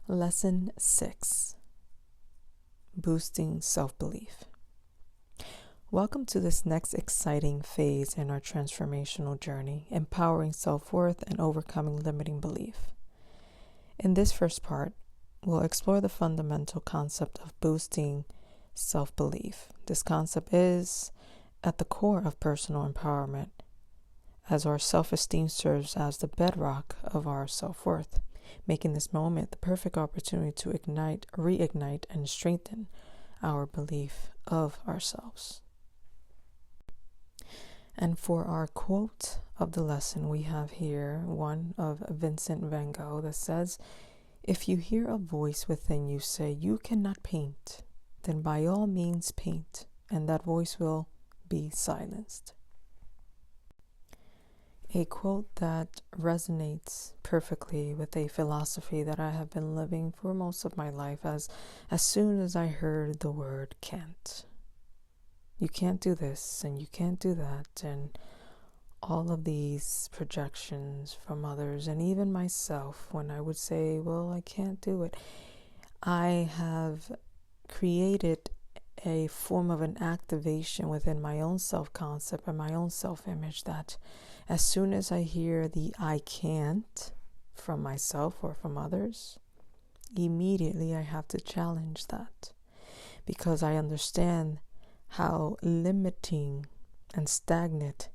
Lesson 6, Boosting Self-Belief. Welcome to this next exciting phase in our transformational journey, empowering self-worth and overcoming limiting belief. In this first part, we'll explore the fundamental concept of boosting self-belief. This concept is at the core of personal empowerment, as our self-esteem serves as the bedrock of our self-worth, making this moment the perfect opportunity to reignite, and strengthen our belief of ourselves. And for our quote of the lesson, we have here one of Vincent van Gogh that says, "If you hear a voice within you say you cannot paint, then by all means paint, and that voice will be silenced." A quote that resonates perfectly with a philosophy that I have been living for most of my life, as soon as I heard the word can't. You can't do this and you can't do that, and all of these projections from others and even myself when I would say, well, I can't do it. I have created a form of an activation within my own self-concept and my own self-image that as soon as I hear the I can't from myself or from others, immediately I have to challenge that, because I understand how limiting and stagnant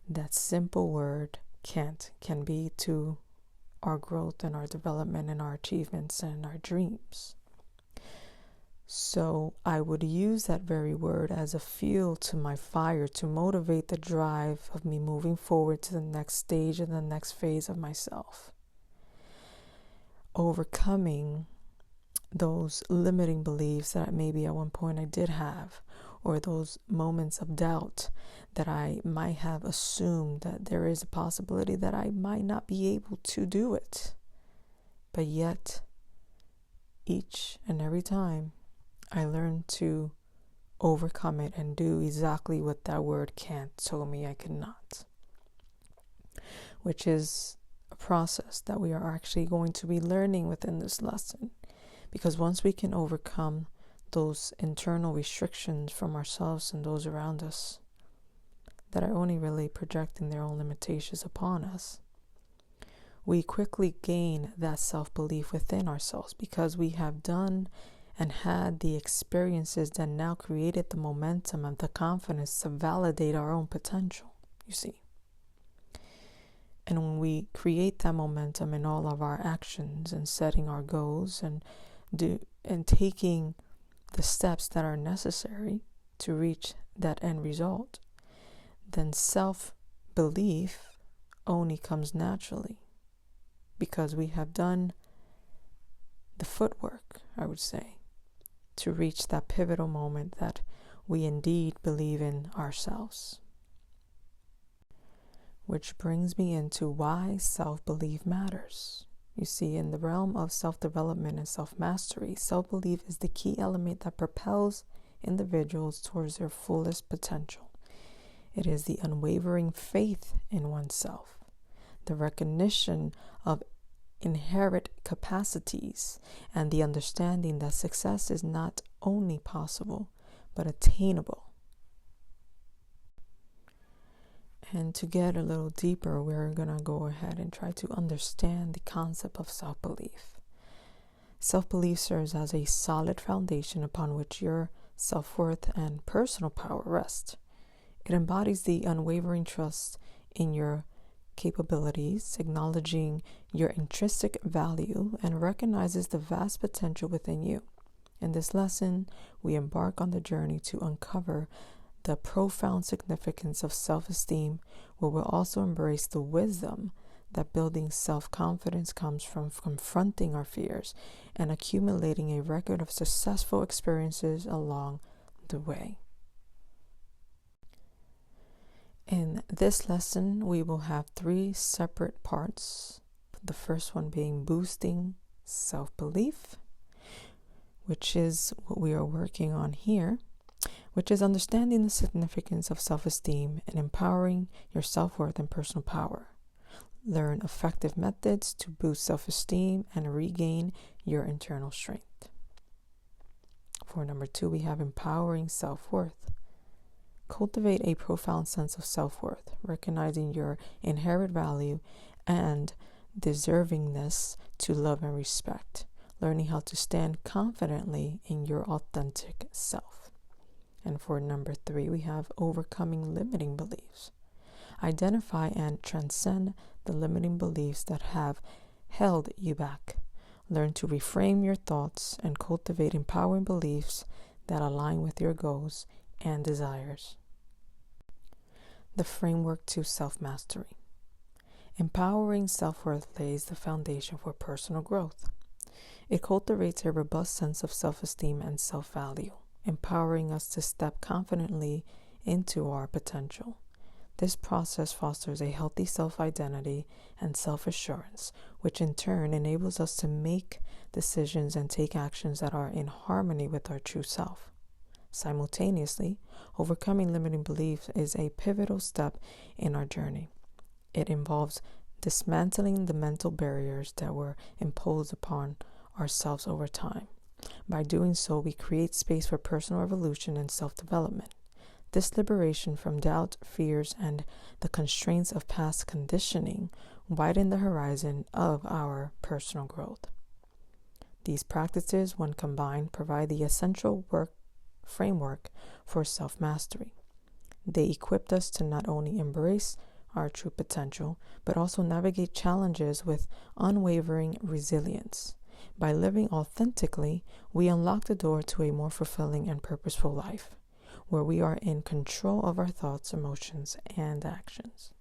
that simple word can't can be to our growth and our development and our achievements and our dreams. So I would use that very word as a fuel to my fire to motivate the drive of me moving forward to the next stage and the next phase of myself. Overcoming those limiting beliefs that maybe at one point I did have, or those moments of doubt that I might have assumed that there is a possibility that I might not be able to do it. But yet, each and every time, I learned to overcome it and do exactly what that word can't told me I could not, which is a process that we are actually going to be learning within this lesson. Because once we can overcome those internal restrictions from ourselves and those around us that are only really projecting their own limitations upon us, we quickly gain that self-belief within ourselves, because we have done and had the experiences that now created the momentum and the confidence to validate our own potential, you see. And when we create that momentum in all of our actions and setting our goals and taking the steps that are necessary to reach that end result, then self-belief only comes naturally, because we have done the footwork, I would say, to reach that pivotal moment that we indeed believe in ourselves. Which brings me into why self-belief matters. You see, in the realm of self-development and self-mastery, self-belief is the key element that propels individuals towards their fullest potential. It is the unwavering faith in oneself, the recognition of inherent capacities, and the understanding that success is not only possible, but attainable. And to get a little deeper, we're going to go ahead and try to understand the concept of self-belief. Self-belief serves as a solid foundation upon which your self-worth and personal power rest. It embodies the unwavering trust in your capabilities, acknowledging your intrinsic value, and recognizes the vast potential within you. In this lesson, we embark on the journey to uncover the profound significance of self-esteem, where we'll also embrace the wisdom that building self-confidence comes from confronting our fears and accumulating a record of successful experiences along the way. In this lesson, we will have 3 separate parts. The first one being boosting self-belief, which is what we are working on here, which is understanding the significance of self-esteem and empowering your self-worth and personal power. learn effective methods to boost self-esteem and regain your internal strength. For number 2, we have empowering self-worth. Cultivate a profound sense of self-worth, recognizing your inherent value and deservingness to love and respect, learning how to stand confidently in your authentic self. And for number 3, we have overcoming limiting beliefs. Identify and transcend the limiting beliefs that have held you back. Learn to reframe your thoughts and cultivate empowering beliefs that align with your goals and desires. The framework to self-mastery. Empowering self-worth lays the foundation for personal growth. It cultivates a robust sense of self-esteem and self-value, empowering us to step confidently into our potential. This process fosters a healthy self-identity and self-assurance, which in turn enables us to make decisions and take actions that are in harmony with our true self. Simultaneously, overcoming limiting beliefs is a pivotal step in our journey. It involves dismantling the mental barriers that were imposed upon ourselves over time. By doing so, we create space for personal evolution and self-development. This liberation from doubt, fears, and the constraints of past conditioning widen the horizon of our personal growth. These practices, when combined, provide the essential framework for self-mastery. They equipped us to not only embrace our true potential, but also navigate challenges with unwavering resilience. By living authentically, we unlock the door to a more fulfilling and purposeful life, where we are in control of our thoughts, emotions, and actions.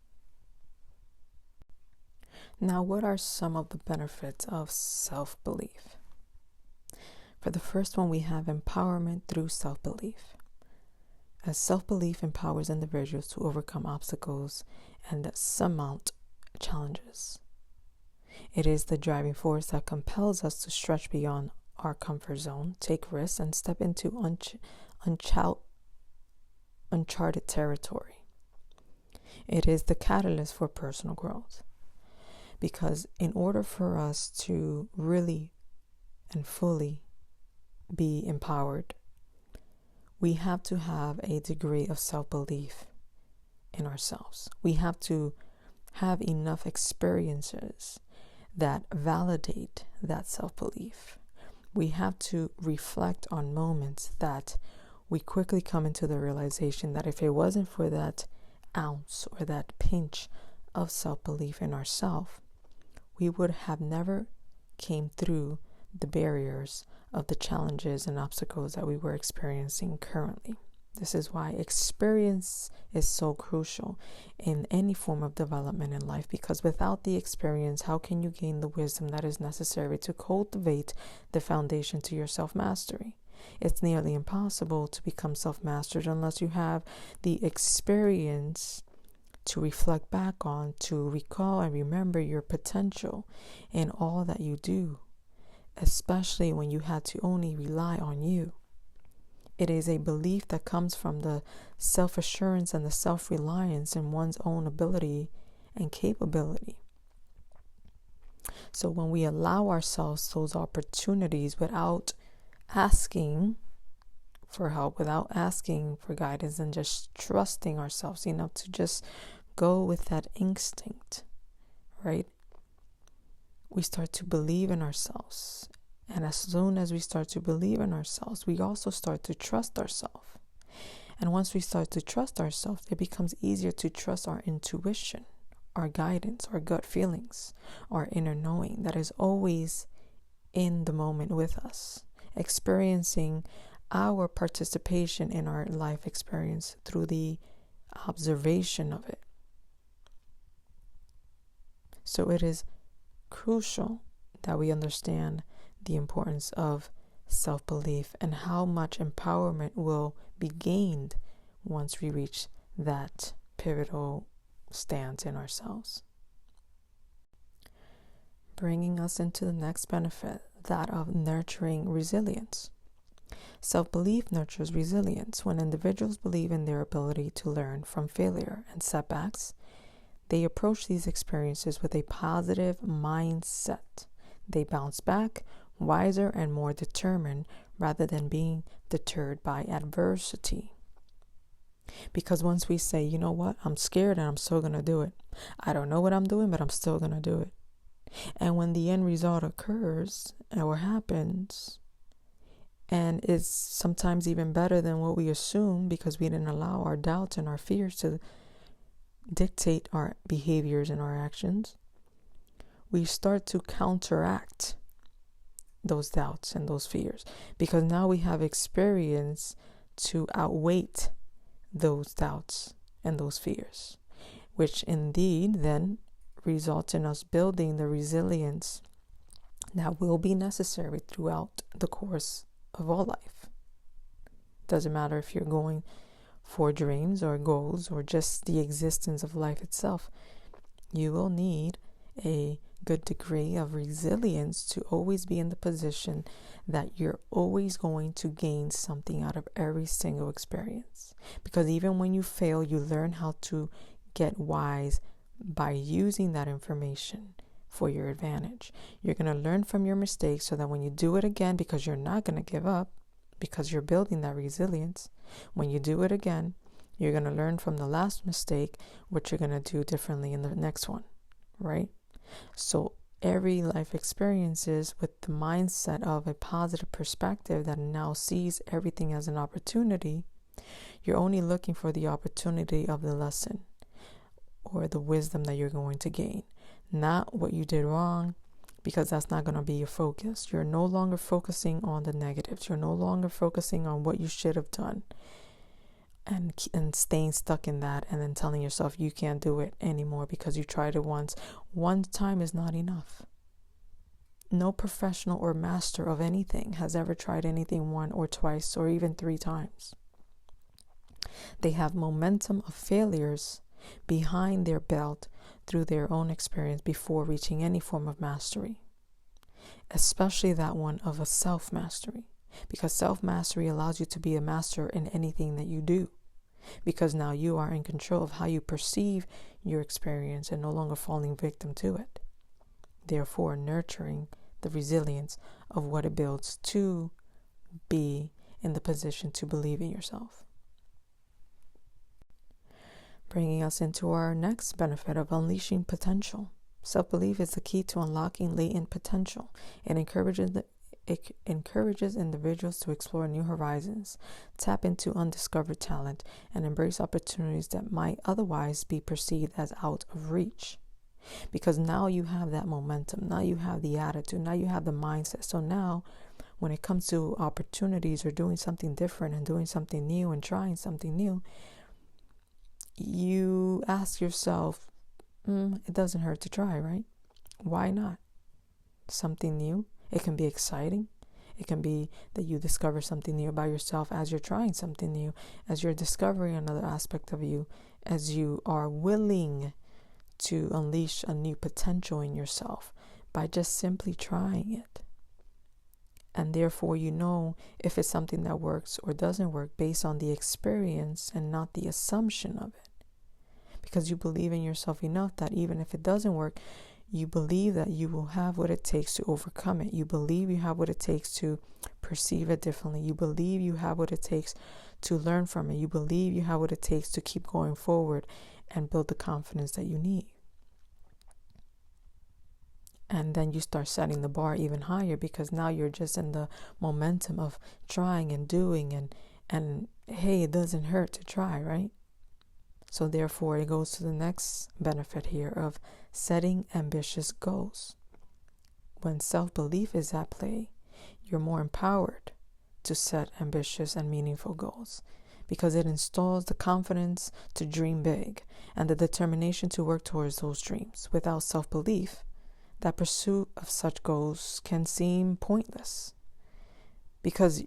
Now, what are some of the benefits of self-belief? For the first one, we have empowerment through self-belief. As self-belief empowers individuals to overcome obstacles and surmount challenges. It is the driving force that compels us to stretch beyond our comfort zone, take risks, and step into uncharted territory. It is the catalyst for personal growth. Because in order for us to really and fully be empowered, we have to have a degree of self-belief in ourselves. We have to have enough experiences that validate that self-belief. We have to reflect on moments that we quickly come into the realization that if it wasn't for that ounce or that pinch of self-belief in ourselves, we would have never came through the barriers of the challenges and obstacles that we were experiencing currently. This is why experience is so crucial in any form of development in life, because without the experience, how can you gain the wisdom that is necessary to cultivate the foundation to your self-mastery? It's nearly impossible to become self-mastered unless you have the experience to reflect back on, to recall and remember your potential in all that you do, especially when you had to only rely on you. It is a belief that comes from the self-assurance and the self-reliance in one's own ability and capability. So when we allow ourselves those opportunities without asking for help, without asking for guidance, and just trusting ourselves enough to just go with that instinct, right? We start to believe in ourselves. And as soon as we start to believe in ourselves, we also start to trust ourselves. And once we start to trust ourselves, it becomes easier to trust our intuition, our guidance, our gut feelings, our inner knowing that is always in the moment with us, experiencing our participation in our life experience through the observation of it. So it is crucial that we understand the importance of self-belief and how much empowerment will be gained once we reach that pivotal stance in ourselves. Bringing us into the next benefit, that of nurturing resilience. Self-belief nurtures resilience. When individuals believe in their ability to learn from failure and setbacks, They approach these experiences with a positive mindset. They bounce back wiser and more determined rather than being deterred by adversity. Because once we say, you know what, I'm scared and I'm still going to do it. I don't know what I'm doing, but I'm still going to do it. And when the end result occurs or happens, and it's sometimes even better than what we assume because we didn't allow our doubts and our fears to dictate our behaviors and our actions, we start to counteract those doubts and those fears because now we have experience to outweigh those doubts and those fears, which indeed then results in us building the resilience that will be necessary throughout the course of all life. Doesn't matter if you're going for dreams or goals or just the existence of life itself, you will need a good degree of resilience to always be in the position that you're always going to gain something out of every single experience. Because even when you fail, you learn how to get wise by using that information for your advantage. You're going to learn from your mistakes so that when you do it again, because you're not going to give up, because you're building that resilience, when you do it again, you're going to learn from the last mistake what you're going to do differently in the next one, right? So every life experiences with the mindset of a positive perspective that now sees everything as an opportunity, you're only looking for the opportunity of the lesson or the wisdom that you're going to gain, not what you did wrong, because that's not going to be your focus. You're no longer focusing on the negatives. You're no longer focusing on what you should have done and staying stuck in that and then telling yourself you can't do it anymore because you tried it once. One time is not enough. No professional or master of anything has ever tried anything one or twice or even 3 times. They have momentum of failures behind their belt through their own experience before reaching any form of mastery, especially that one of a self-mastery, because self-mastery allows you to be a master in anything that you do, because now you are in control of how you perceive your experience and no longer falling victim to it, therefore nurturing the resilience of what it builds to be in the position to believe in yourself. Bringing us into our next benefit of unleashing potential. Self-belief is the key to unlocking latent potential. It encourages individuals to explore new horizons, tap into undiscovered talent, and embrace opportunities that might otherwise be perceived as out of reach. Because now you have that momentum, now you have the attitude, now you have the mindset. So now when it comes to opportunities or doing something different and doing something new and trying something new, you ask yourself, it doesn't hurt to try, right? Why not? Something new. It can be exciting. It can be that you discover something new about yourself as you're trying something new, as you're discovering another aspect of you, as you are willing to unleash a new potential in yourself by just simply trying it. And therefore, you know if it's something that works or doesn't work based on the experience and not the assumption of it. Because you believe in yourself enough that even if it doesn't work, you believe that you will have what it takes to overcome it. You believe you have what it takes to perceive it differently. You believe you have what it takes to learn from it. You believe you have what it takes to keep going forward and build the confidence that you need. And then you start setting the bar even higher because now you're just in the momentum of trying and doing and hey, it doesn't hurt to try, right? So therefore, it goes to the next benefit here of setting ambitious goals. When self-belief is at play, you're more empowered to set ambitious and meaningful goals because it installs the confidence to dream big and the determination to work towards those dreams. Without self-belief, that pursuit of such goals can seem pointless because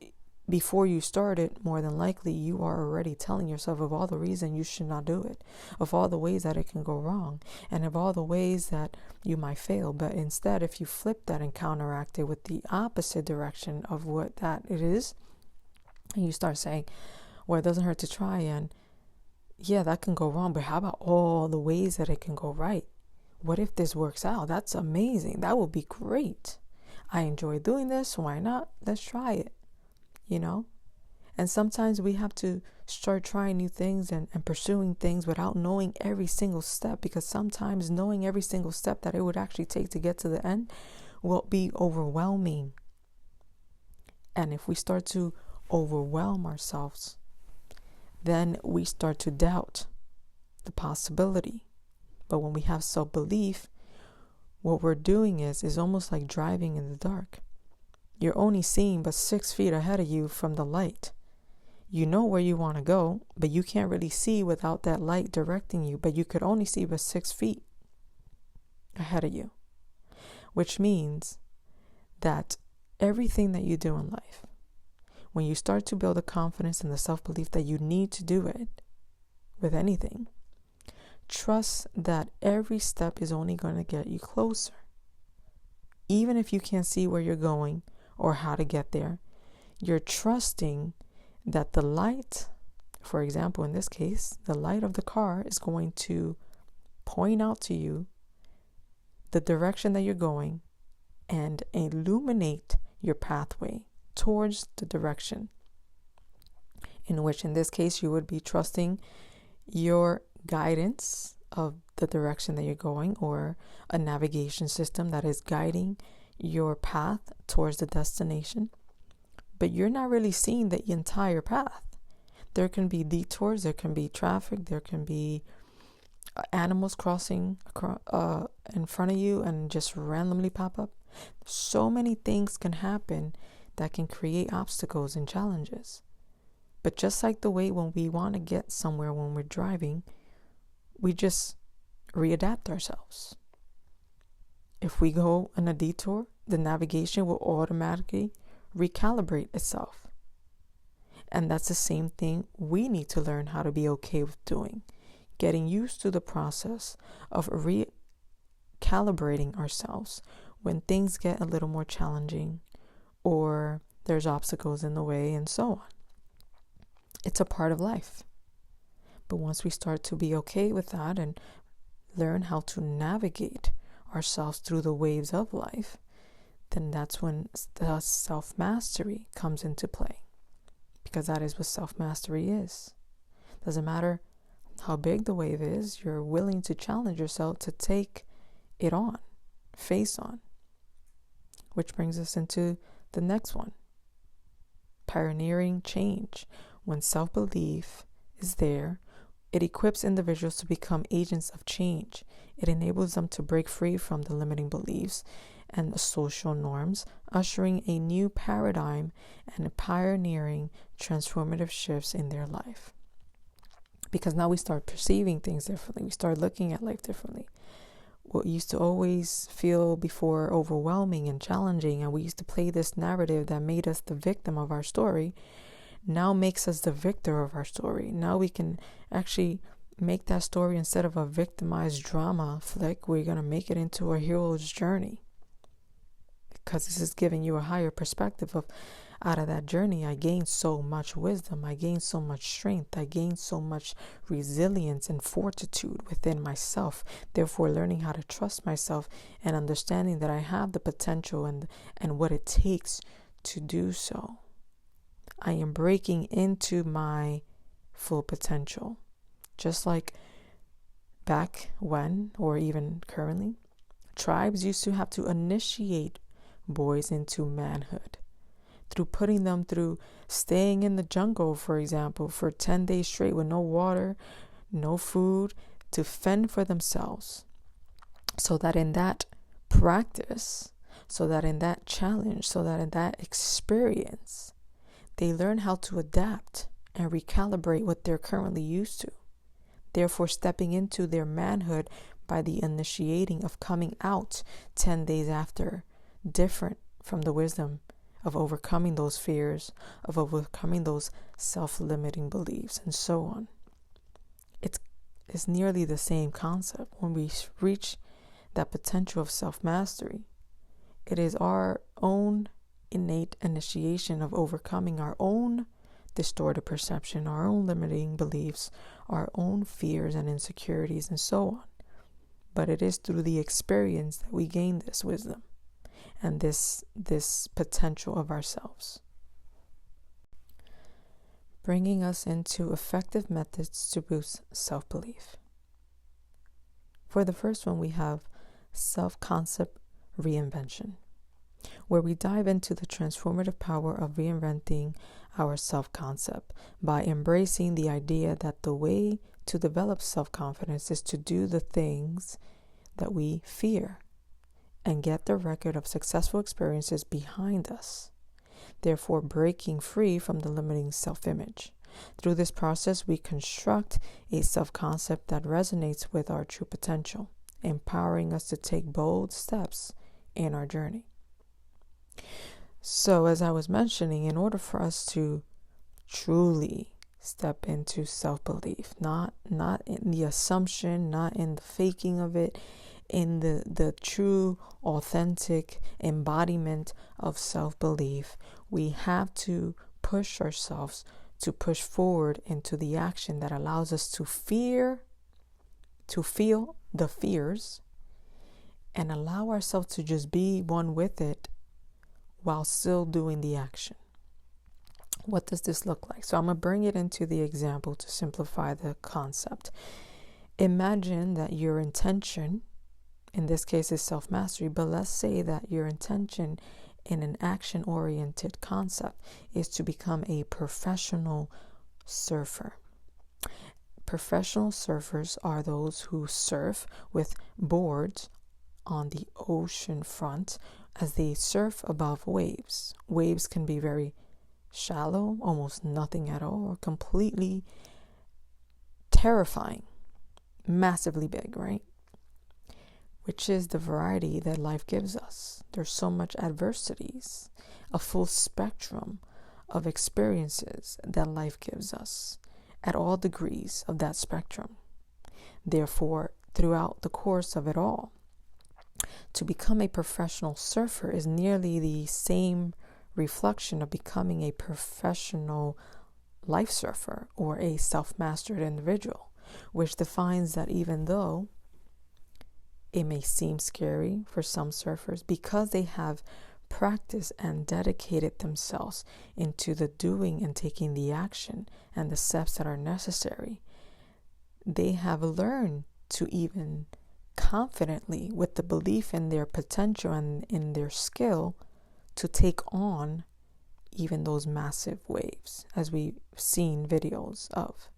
before you start it, more than likely, you are already telling yourself of all the reasons you should not do it, of all the ways that it can go wrong, and of all the ways that you might fail. But instead, if you flip that and counteract it with the opposite direction of what that it is, and you start saying, well, it doesn't hurt to try, and yeah, that can go wrong, but how about all the ways that it can go right? What if this works out? That's amazing. That would be great. I enjoy doing this. Why not? Let's try it, you know? And sometimes we have to start trying new things and pursuing things without knowing every single step, because sometimes knowing every single step that it would actually take to get to the end will be overwhelming. And if we start to overwhelm ourselves, then we start to doubt the possibility. But when we have self-belief, what we're doing is almost like driving in the dark. You're only seeing but 6 feet ahead of you from the light. You know where you want to go, but you can't really see without that light directing you. But you could only see but 6 feet ahead of you, which means that everything that you do in life, when you start to build the confidence and the self-belief that you need to do it with anything, trust that every step is only going to get you closer. Even if you can't see where you're going or how to get there, you're trusting that the light, for example, in this case, the light of the car is going to point out to you the direction that you're going and illuminate your pathway towards the direction, in which in this case you would be trusting your guidance of the direction that you're going, or a navigation system that is guiding your path towards the destination. But you're not really seeing the entire path. There can be detours, there can be traffic, there can be animals crossing in front of you and just randomly pop up. So many things can happen that can create obstacles and challenges. But just like the way when we want to get somewhere when we're driving, we just readapt ourselves. If we go on a detour, the navigation will automatically recalibrate itself. And that's the same thing we need to learn how to be okay with doing. Getting used to the process of recalibrating ourselves when things get a little more challenging or there's obstacles in the way and so on. It's a part of life. But once we start to be okay with that and learn how to navigate ourselves through the waves of life, then that's when the self-mastery comes into play. Because that is what self-mastery is. Doesn't matter how big the wave is, you're willing to challenge yourself to take it on, face on. Which brings us into the next one. Pioneering change. When self-belief is there, it equips individuals to become agents of change. It enables them to break free from the limiting beliefs and the social norms, ushering a new paradigm and pioneering transformative shifts in their life. Because now we start perceiving things differently. We start looking at life differently. What used to always feel before overwhelming and challenging, and we used to play this narrative that made us the victim of our story, now makes us the victor of our story. Now we can actually make that story, instead of a victimized drama flick, we're going to make it into a hero's journey. Because this is giving you a higher perspective of, out of that journey, I gained so much wisdom, I gained so much strength, I gained so much resilience and fortitude within myself. Therefore, learning how to trust myself and understanding that I have the potential and what it takes to do so. I am breaking into my full potential. Just like back when, or even currently, tribes used to have to initiate boys into manhood through putting them through staying in the jungle, for example, for 10 days straight with no water, no food, to fend for themselves. So that in that practice, so that in that challenge, so that in that experience, they learn how to adapt and recalibrate what they're currently used to. Therefore, stepping into their manhood by the initiating of coming out 10 days after, different from the wisdom of overcoming those fears, of overcoming those self-limiting beliefs, and so on. It's nearly the same concept. When we reach that potential of self-mastery, it is our own innate initiation of overcoming our own distorted perception, our own limiting beliefs, our own fears and insecurities and so on. But it is through the experience that we gain this wisdom and this potential of ourselves. Bringing us into effective methods to boost self-belief. For the first one, we have self-concept reinvention, where we dive into the transformative power of reinventing our self-concept by embracing the idea that the way to develop self-confidence is to do the things that we fear and get the record of successful experiences behind us, therefore breaking free from the limiting self-image. Through this process, we construct a self-concept that resonates with our true potential, empowering us to take bold steps in our journey. So, as I was mentioning, in order for us to truly step into self-belief, not in the assumption, not in the faking of it, in the true, authentic embodiment of self-belief, we have to push ourselves to push forward into the action that allows us to feel the fears and allow ourselves to just be one with it while still doing the action. What does this look like? So I'm going to bring it into the example to simplify the concept. Imagine that your intention, in this case, is self-mastery, but let's say that your intention in an action-oriented concept is to become a professional surfer. Professional surfers are those who surf with boards on the ocean front as they surf above waves. Waves can be very shallow, almost nothing at all, or completely terrifying, massively big, right? Which is the variety that life gives us. There's so much adversities, a full spectrum of experiences that life gives us at all degrees of that spectrum. Therefore, throughout the course of it all, to become a professional surfer is nearly the same reflection of becoming a professional life surfer or a self-mastered individual, which defines that even though it may seem scary for some surfers, because they have practiced and dedicated themselves into the doing and taking the action and the steps that are necessary, they have learned to even confidently, with the belief in their potential and in their skill, to take on even those massive waves, as we've seen videos of.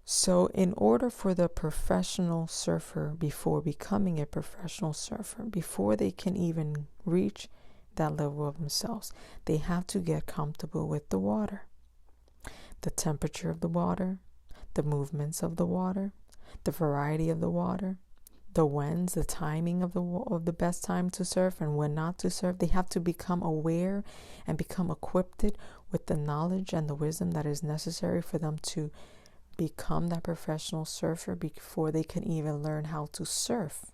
So in order for the professional surfer, before becoming a professional surfer, before they can even reach that level of themselves, they have to get comfortable with the water, the temperature of the water, the movements of the water, the variety of the water, the whens, the timing of the best time to surf and when not to surf. They have to become aware and become equipped with the knowledge and the wisdom that is necessary for them to become that professional surfer before they can even learn how to surf,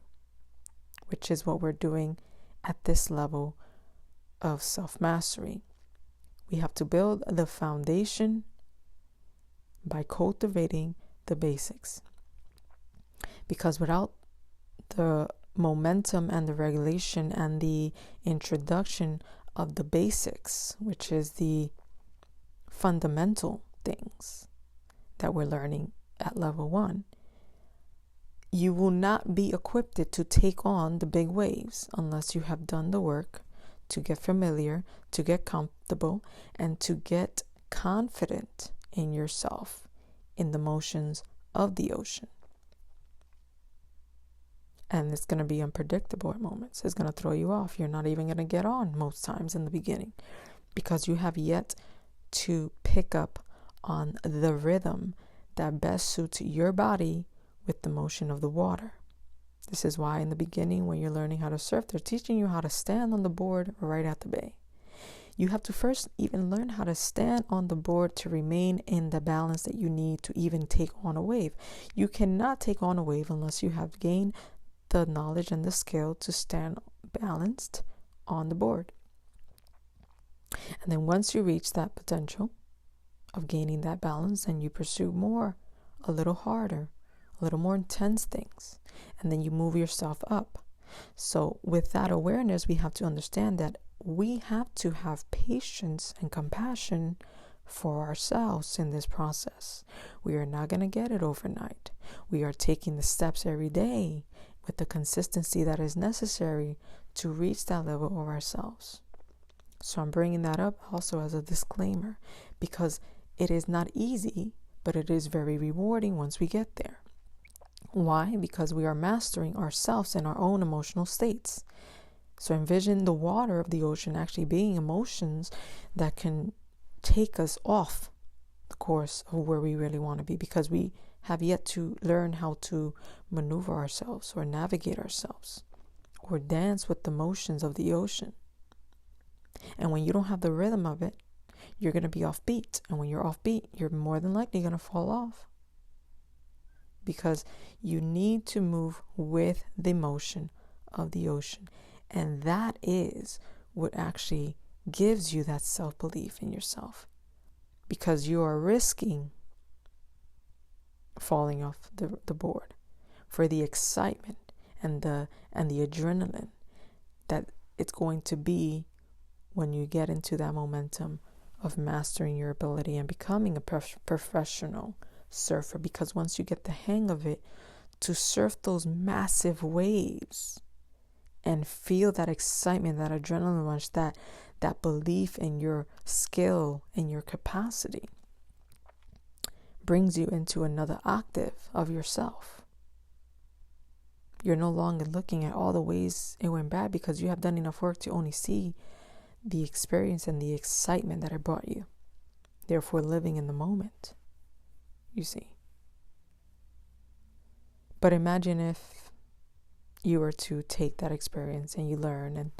which is what we're doing at this level of self-mastery. We have to build the foundation by cultivating the basics, because without the momentum and the regulation and the introduction of the basics, which is the fundamental things that we're learning at level 1, you will not be equipped to take on the big waves unless you have done the work to get familiar, to get comfortable, and to get confident in yourself in the motions of the ocean. And it's going to be unpredictable at moments. It's going to throw you off. You're not even going to get on most times in the beginning because you have yet to pick up on the rhythm that best suits your body with the motion of the water. This is why in the beginning, when you're learning how to surf, they're teaching you how to stand on the board right at the bay. You have to first even learn how to stand on the board to remain in the balance that you need to even take on a wave. You cannot take on a wave unless you have gained the knowledge and the skill to stand balanced on the board. And then once you reach that potential of gaining that balance, and you pursue more, a little harder, a little more intense things, and then you move yourself up. So with that awareness, we have to understand that we have to have patience and compassion for ourselves in this process. We are not going to get it overnight. We are taking the steps every day with the consistency that is necessary to reach that level of ourselves. So I'm bringing that up also as a disclaimer, because it is not easy, but it is very rewarding once we get there. Why? Because we are mastering ourselves and our own emotional states. So envision the water of the ocean actually being emotions that can take us off the course of where we really want to be, because we have yet to learn how to maneuver ourselves or navigate ourselves or dance with the motions of the ocean. And when you don't have the rhythm of it, you're going to be offbeat. And when you're offbeat, you're more than likely going to fall off, because you need to move with the motion of the ocean. And that is what actually gives you that self-belief in yourself, because you are risking falling off the board for the excitement and the adrenaline that it's going to be when you get into that momentum of mastering your ability and becoming a professional surfer. Because once you get the hang of it, to surf those massive waves and feel that excitement, that adrenaline rush, that belief in your skill and your capacity brings you into another octave of yourself. You're no longer looking at all the ways it went bad, because you have done enough work to only see the experience and the excitement that it brought you. Therefore, living in the moment, you see. But imagine if you were to take that experience and you learn and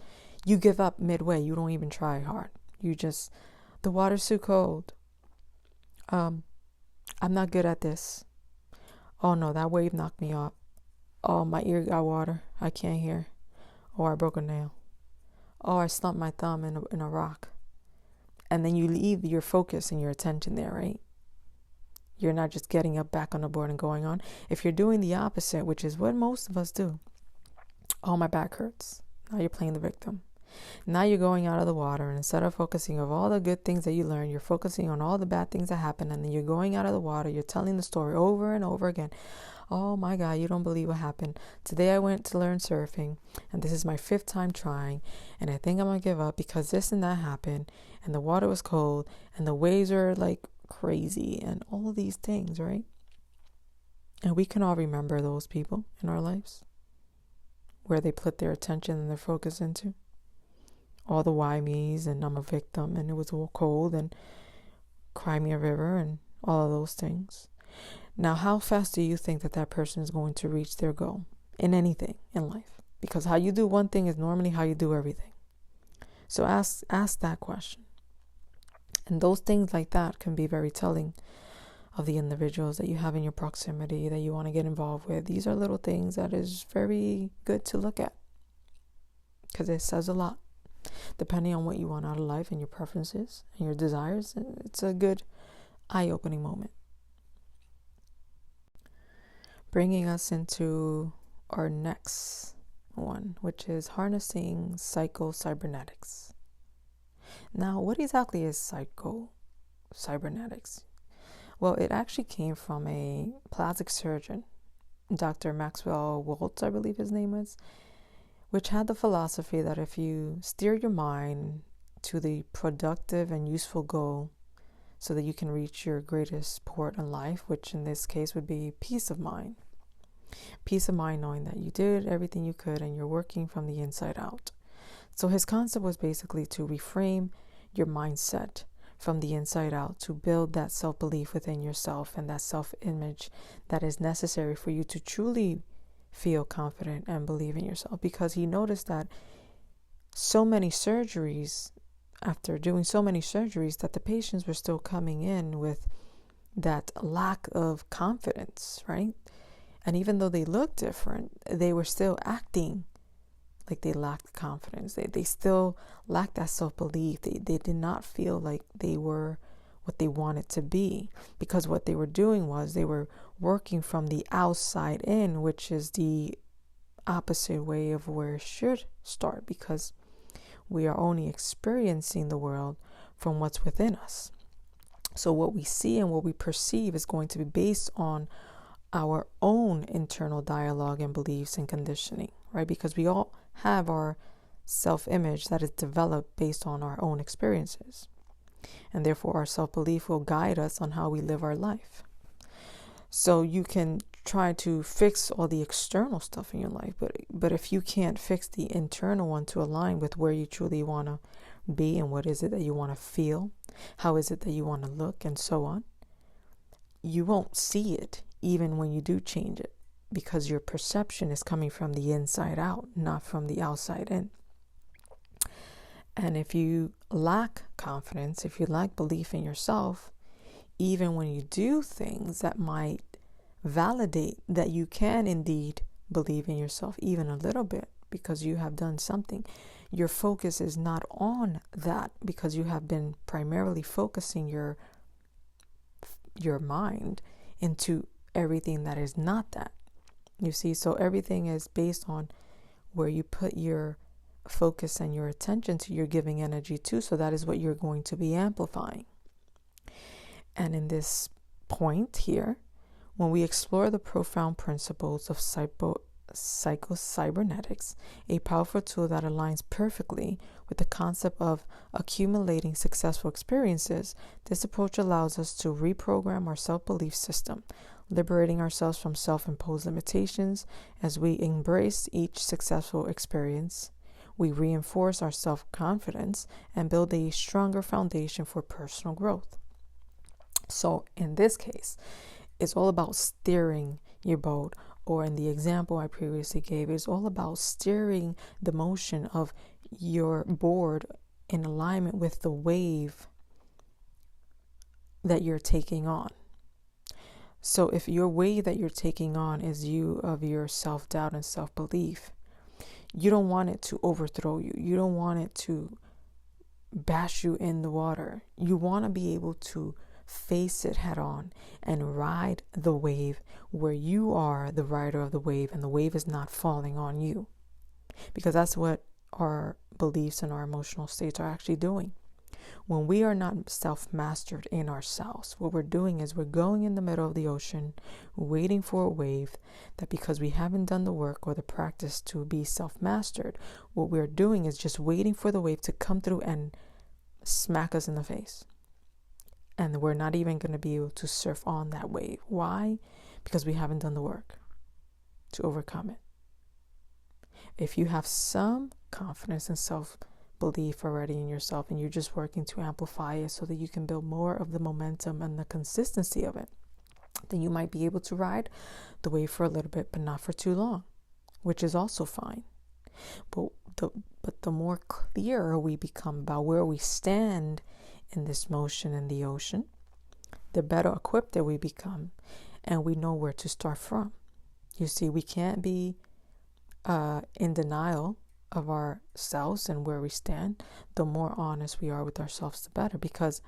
you give up midway. You don't even try hard. You just, the water's too cold. I'm not good at this. Oh no, that wave knocked me off. Oh, my ear got water. I can't hear. Oh, I broke a nail. Oh, I stumped my thumb in a rock. And then you leave your focus and your attention there, right? You're not just getting up back on the board and going on. If you're doing the opposite, which is what most of us do. Oh, my back hurts. Now you're playing the victim. Now you're going out of the water, and instead of focusing on all the good things that you learned, you're focusing on all the bad things that happen, and then you're going out of the water, you're telling the story over and over again. Oh my God, you don't believe what happened. Today I went to learn surfing, and this is my 5th time trying, and I think I'm going to give up because this and that happened, and the water was cold, and the waves are like crazy, and all of these things, right? And we can all remember those people in our lives, where they put their attention and their focus into. All the why me's and I'm a victim and it was all cold and cry me a river and all of those things. Now, how fast do you think that person is going to reach their goal in anything in life? Because how you do one thing is normally how you do everything. So ask that question. And those things like that can be very telling of the individuals that you have in your proximity that you want to get involved with. These are little things that is very good to look at, because it says a lot. Depending on what you want out of life and your preferences and your desires, it's a good eye-opening moment. Bringing us into our next one, which is harnessing psycho-cybernetics. Now, what exactly is psycho-cybernetics? Well, it actually came from a plastic surgeon, Dr. Maxwell Waltz, I believe his name was, which had the philosophy that if you steer your mind to the productive and useful goal so that you can reach your greatest port in life, which in this case would be peace of mind. Peace of mind knowing that you did everything you could and you're working from the inside out. So his concept was basically to reframe your mindset from the inside out to build that self-belief within yourself and that self-image that is necessary for you to truly feel confident and believe in yourself. Because he noticed that so many surgeries, after doing so many surgeries, that the patients were still coming in with that lack of confidence, right? And even though they looked different, they were still acting like they lacked confidence. They still lacked that self-belief. They did not feel like they were what they want it to be, because what they were doing was they were working from the outside in, which is the opposite way of where it should start, because we are only experiencing the world from what's within us. So what we see and what we perceive is going to be based on our own internal dialogue and beliefs and conditioning, right? Because we all have our self-image that is developed based on our own experiences. And therefore, our self-belief will guide us on how we live our life. So you can try to fix all the external stuff in your life, but if you can't fix the internal one to align with where you truly want to be and what is it that you want to feel, how is it that you want to look, and so on, you won't see it even when you do change it, because your perception is coming from the inside out, not from the outside in. And if you lack confidence, if you lack belief in yourself, even when you do things that might validate that you can indeed believe in yourself even a little bit because you have done something, your focus is not on that, because you have been primarily focusing your mind into everything that is not that. You see, so everything is based on where you put your focus and your attention to, you're giving energy to, so that is what you're going to be amplifying. And in this point here, when we explore the profound principles of psycho-cybernetics, a powerful tool that aligns perfectly with the concept of accumulating successful experiences, this approach allows us to reprogram our self-belief system, liberating ourselves from self-imposed limitations. As we embrace each successful experience, we reinforce our self-confidence and build a stronger foundation for personal growth. So in this case, it's all about steering your boat, or in the example I previously gave, it's all about steering the motion of your board in alignment with the wave that you're taking on. So if your wave that you're taking on is of your self-doubt and self-belief, you don't want it to overthrow you. You don't want it to bash you in the water. You want to be able to face it head on and ride the wave where you are the rider of the wave, and the wave is not falling on you, because that's what our beliefs and our emotional states are actually doing. When we are not self-mastered in ourselves, what we're doing is we're going in the middle of the ocean, waiting for a wave that, because we haven't done the work or the practice to be self-mastered, what we're doing is just waiting for the wave to come through and smack us in the face. And we're not even going to be able to surf on that wave. Why? Because we haven't done the work to overcome it. If you have some confidence and self-belief already in yourself, and you're just working to amplify it so that you can build more of the momentum and the consistency of it, then you might be able to ride the wave for a little bit, but not for too long, which is also fine. But the more clearer we become about where we stand in this motion in the ocean, the better equipped that we become, and we know where to start from. You see, we can't be in denial of ourselves and where we stand. The more honest we are with ourselves, the better, because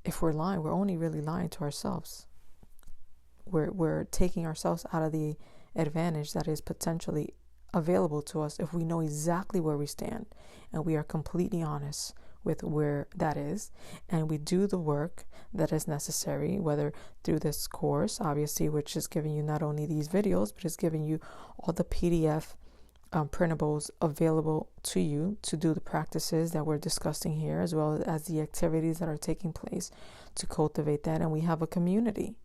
if we're lying, we're only really lying to ourselves. We're taking ourselves out of the advantage that is potentially available to us if we know exactly where we stand and we are completely honest with where that is, and we do the work that is necessary, whether through this course, obviously, which is giving you not only these videos, but is giving you all the PDF printables available to you to do the practices that we're discussing here, as well as the activities that are taking place to cultivate that. And we have a community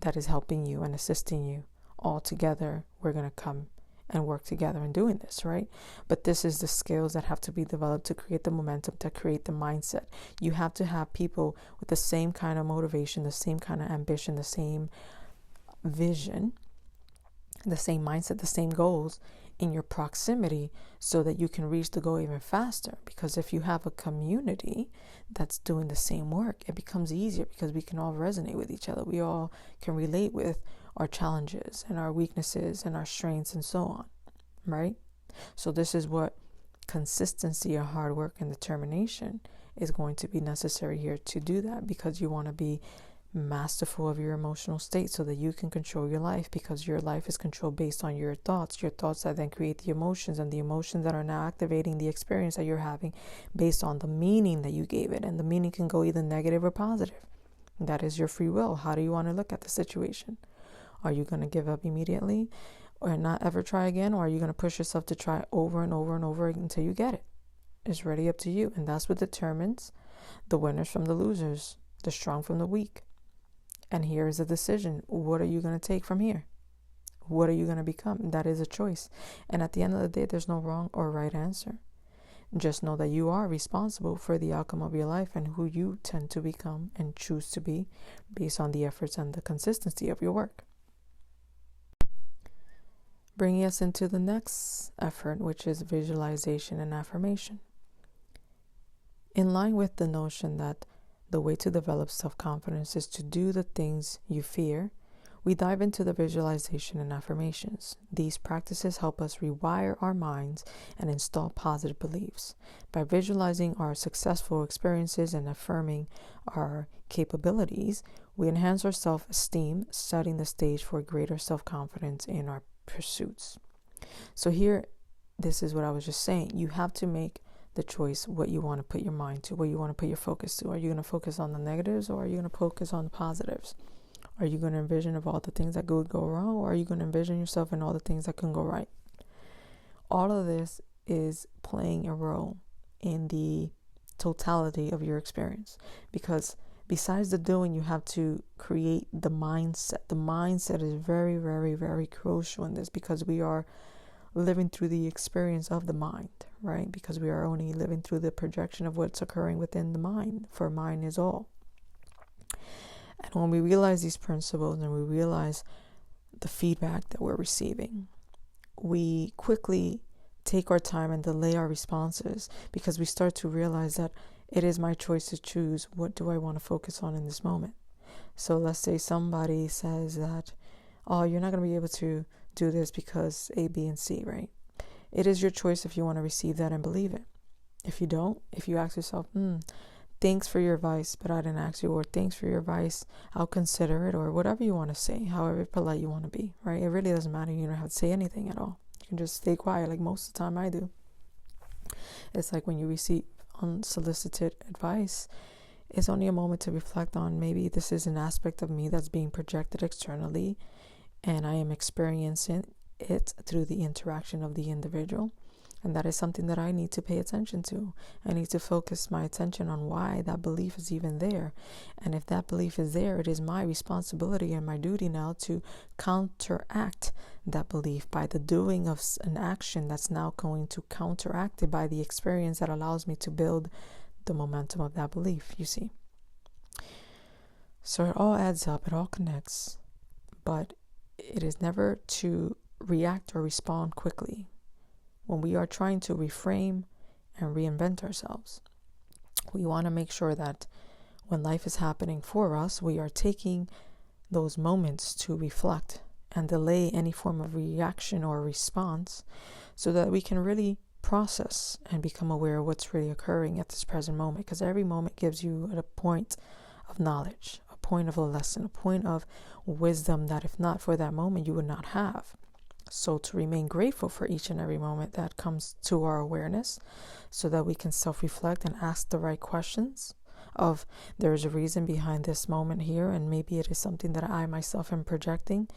that is helping you and assisting you. All together, we're going to come and work together in doing this, right? But this is the skills that have to be developed to create the momentum, to create the mindset. You have to have people with the same kind of motivation, the same kind of ambition, the same vision, the same mindset, the same goals in your proximity, so that you can reach the goal even faster. Because if you have a community that's doing the same work, it becomes easier, because we can all resonate with each other. We all can relate with our challenges and our weaknesses and our strengths and so on, right? So this is what consistency and hard work and determination is going to be necessary here to do that, because you want to be masterful of your emotional state so that you can control your life, because your life is controlled based on your thoughts that then create the emotions, and the emotions that are now activating the experience that you're having based on the meaning that you gave it. And the meaning can go either negative or positive. That is your free will. How do you want to look at the situation? Are you going to give up immediately or not ever try again? Or are you going to push yourself to try over and over and over until you get it? It's really up to you. And that's what determines the winners from the losers, the strong from the weak. And here is a decision. What are you going to take from here? What are you going to become? That is a choice. And at the end of the day, there's no wrong or right answer. Just know that you are responsible for the outcome of your life and who you tend to become and choose to be based on the efforts and the consistency of your work. Bringing us into the next effort, which is visualization and affirmation. In line with the notion that the way to develop self-confidence is to do the things you fear, we dive into the visualization and affirmations. These practices help us rewire our minds and install positive beliefs. By visualizing our successful experiences and affirming our capabilities, we enhance our self-esteem, setting the stage for greater self-confidence in our pursuits. So here, this is what I was just saying. You have to make the choice what you want to put your mind to, what you want to put your focus to. Are you going to focus on the negatives, or are you going to focus on the positives? Are you going to envision of all the things that could go wrong, or are you going to envision yourself in all the things that can go right? All of this is playing a role in the totality of your experience, because besides the doing, you have to create the mindset. The mindset is very, very, very crucial in this, because we are living through the experience of the mind, right? Because we are only living through the projection of what's occurring within the mind, for mind is all. And when we realize these principles and we realize the feedback that we're receiving, we quickly take our time and delay our responses, because we start to realize that it is my choice to choose what do I want to focus on in this moment. So let's say somebody says that, oh, you're not going to be able to do this because A, B, and C, right? It is your choice if you want to receive that and believe it. If you don't, if you ask yourself, thanks for your advice, but I didn't ask you, or thanks for your advice, I'll consider it, or whatever you want to say, however polite you want to be, right? It really doesn't matter. You don't have to say anything at all. You can just stay quiet, like most of the time I do. It's like when you receive unsolicited advice, it's only a moment to reflect on, maybe this is an aspect of me that's being projected externally, and I am experiencing it through the interaction of the individual. And that is something that I need to pay attention to. I need to focus my attention on why that belief is even there. And if that belief is there, it is my responsibility and my duty now to counteract that belief by the doing of an action that's now going to counteract it by the experience that allows me to build the momentum of that belief, you see. So it all adds up, it all connects, but it is never to react or respond quickly. When we are trying to reframe and reinvent ourselves, we want to make sure that when life is happening for us, we are taking those moments to reflect and delay any form of reaction or response, so that we can really process and become aware of what's really occurring at this present moment. Because every moment gives you a point of knowledge, a point of a lesson, a point of wisdom that if not for that moment, you would not have. So to remain grateful for each and every moment that comes to our awareness, so that we can self-reflect and ask the right questions of, there is a reason behind this moment here, and maybe it is something that I myself am projecting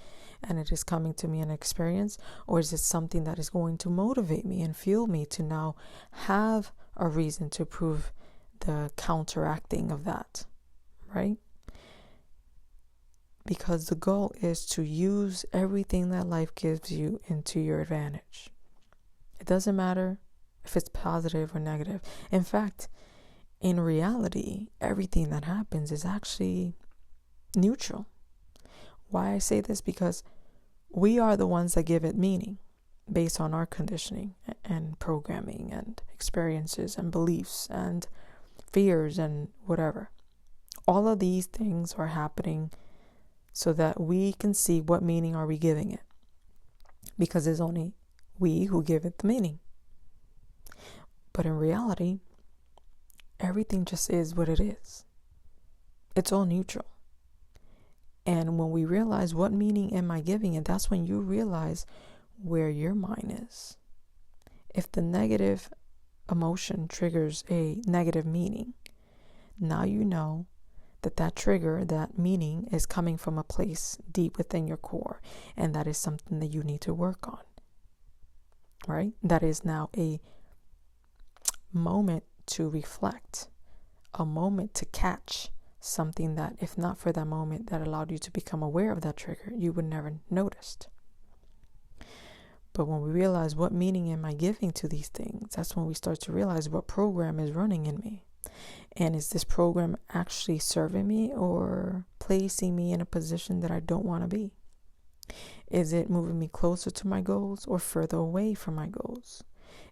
and it is coming to me in experience, or is it something that is going to motivate me and fuel me to now have a reason to prove the counteracting of that, right? Because the goal is to use everything that life gives you into your advantage. It doesn't matter if it's positive or negative. In fact, in reality, everything that happens is actually neutral. Why I say this? Because we are the ones that give it meaning based on our conditioning and programming and experiences and beliefs and fears and whatever. All of these things are happening so that we can see what meaning are we giving it, because it's only we who give it the meaning. But in reality, everything just is what it is. It's all neutral. And when we realize what meaning am I giving it, that's when you realize where your mind is. If the negative emotion triggers a negative meaning, now you know that trigger, that meaning is coming from a place deep within your core, and that is something that you need to work on, right? That is now a moment to reflect, a moment to catch something that, if not for that moment that allowed you to become aware of that trigger, you would never noticed. But when we realize what meaning am I giving to these things, that's when we start to realize what program is running in me. And is this program actually serving me or placing me in a position that I don't want to be? Is it moving me closer to my goals or further away from my goals?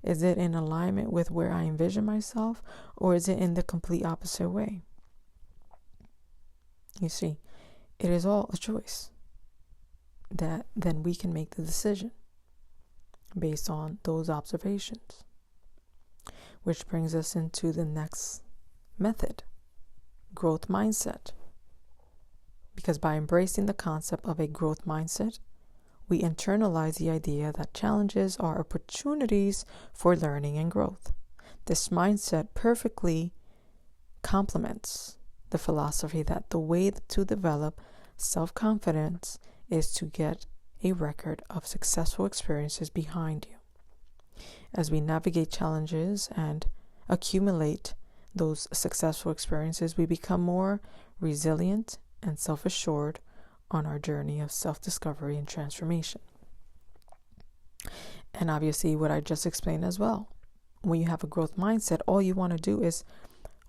Is it in alignment with where I envision myself, or is it in the complete opposite way? You see, it is all a choice that then we can make the decision based on those observations. Which brings us into the next method, growth mindset. Because by embracing the concept of a growth mindset, we internalize the idea that challenges are opportunities for learning and growth. This mindset perfectly complements the philosophy that the way to develop self-confidence is to get a record of successful experiences behind you. As we navigate challenges and accumulate those successful experiences, we become more resilient and self-assured on our journey of self-discovery and transformation. And obviously, what I just explained as well. When you have a growth mindset, all you want to do is,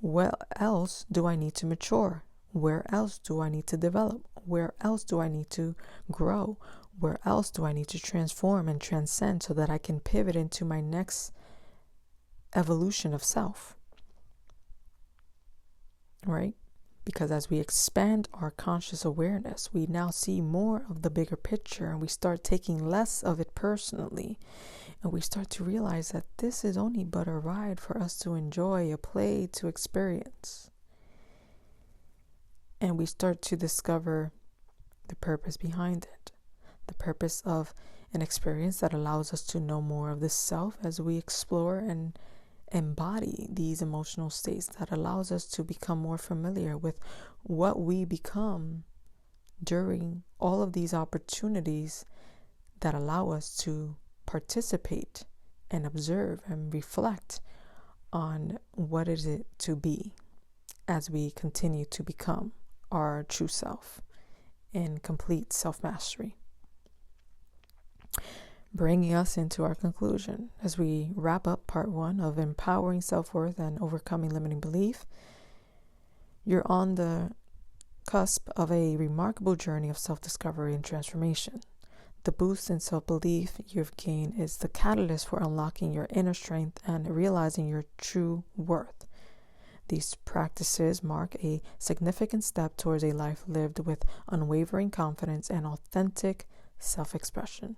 where else do I need to mature? Where else do I need to develop? Where else do I need to grow? Where else do I need to transform and transcend so that I can pivot into my next evolution of self? Right? Because as we expand our conscious awareness, we now see more of the bigger picture, and we start taking less of it personally. And we start to realize that this is only but a ride for us to enjoy, a play to experience. And we start to discover the purpose behind it. The purpose of an experience that allows us to know more of the self as we explore and embody these emotional states, that allows us to become more familiar with what we become during all of these opportunities that allow us to participate and observe and reflect on what is it to be as we continue to become our true self in complete self-mastery. Bringing us into our conclusion as we wrap up part 1 of empowering self-worth and overcoming limiting belief. You're on the cusp of a remarkable journey of self-discovery and transformation. The boost in self-belief you've gained is the catalyst for unlocking your inner strength and realizing your true worth. These practices mark a significant step towards a life lived with unwavering confidence and authentic self-expression.